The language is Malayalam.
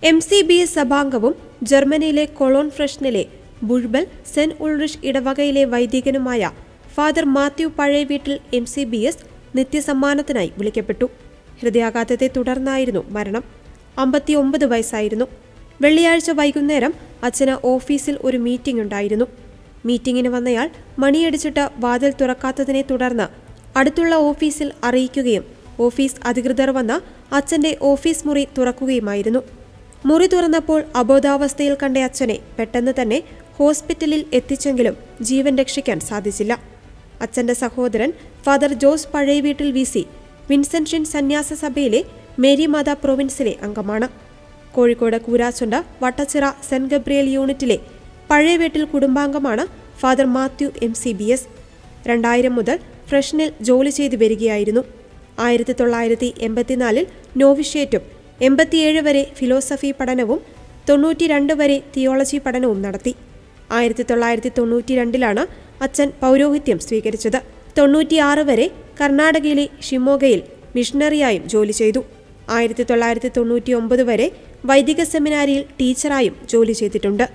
MCBS സഭാംഗവും ജർമ്മനിയിലെ കൊളോൺ ഫ്രഷ്നിലെ ബുഴ്ബൽ സെന്റ് ഉൾറിഷ് ഇടവകയിലെ വൈദികനുമായ ഫാദർ മാത്യു പഴയവീട്ടിൽ MCBS നിത്യസമ്മാനത്തിനായി വിളിക്കപ്പെട്ടു. ഹൃദയാഘാതത്തെ തുടർന്നായിരുന്നു മരണം. 59 വയസ്സായിരുന്നു. വെള്ളിയാഴ്ച വൈകുന്നേരം അച്ഛന് ഓഫീസിൽ ഒരു മീറ്റിംഗ് ഉണ്ടായിരുന്നു. മീറ്റിംഗിന് വന്നയാൾ മണിയടിച്ചിട്ട് വാതിൽ തുറക്കാത്തതിനെ തുടർന്ന് അടുത്തുള്ള ഓഫീസിൽ അറിയിക്കുകയും ഓഫീസ് അധികൃതർ വന്ന് അച്ഛന്റെ ഓഫീസ് മുറി തുറക്കുകയുമായിരുന്നു. മുറി തുറന്നപ്പോൾ അബോധാവസ്ഥയിൽ കണ്ട അച്ഛനെ പെട്ടെന്ന് തന്നെ ഹോസ്പിറ്റലിൽ എത്തിച്ചെങ്കിലും ജീവൻ രക്ഷിക്കാൻ സാധിച്ചില്ല. അച്ഛന്റെ സഹോദരൻ ഫാദർ ജോസ് പഴയവീട്ടിൽ VC വിൻസെൻഷ്യൻ സന്യാസ സഭയിലെ മേരി മാതാ പ്രൊവിൻസിലെ അംഗമാണ്. കോഴിക്കോട് കൂരാച്ചുണ്ട വട്ടച്ചിറ സെന്റ് ഗബ്രിയേൽ യൂണിറ്റിലെ പഴയവീട്ടിൽ കുടുംബാംഗമാണ് ഫാദർ മാത്യു MCBS. 2000 മുതൽ ഫ്രഷ്നിൽ ജോലി ചെയ്തു വരികയായിരുന്നു. 1984 നോവിഷ്യേറ്റും 87 വരെ ഫിലോസഫി പഠനവും 92 വരെ തിയോളജി പഠനവും നടത്തി. 1992 അച്ഛൻ പൗരോഹിത്യം സ്വീകരിച്ചത്. 96 വരെ കർണാടകയിലെ ഷിമോഗയിൽ മിഷണറിയായും ജോലി ചെയ്തു. 1999 വരെ വൈദിക സെമിനാരിയിൽ ടീച്ചറായും ജോലി ചെയ്തിട്ടുണ്ട്.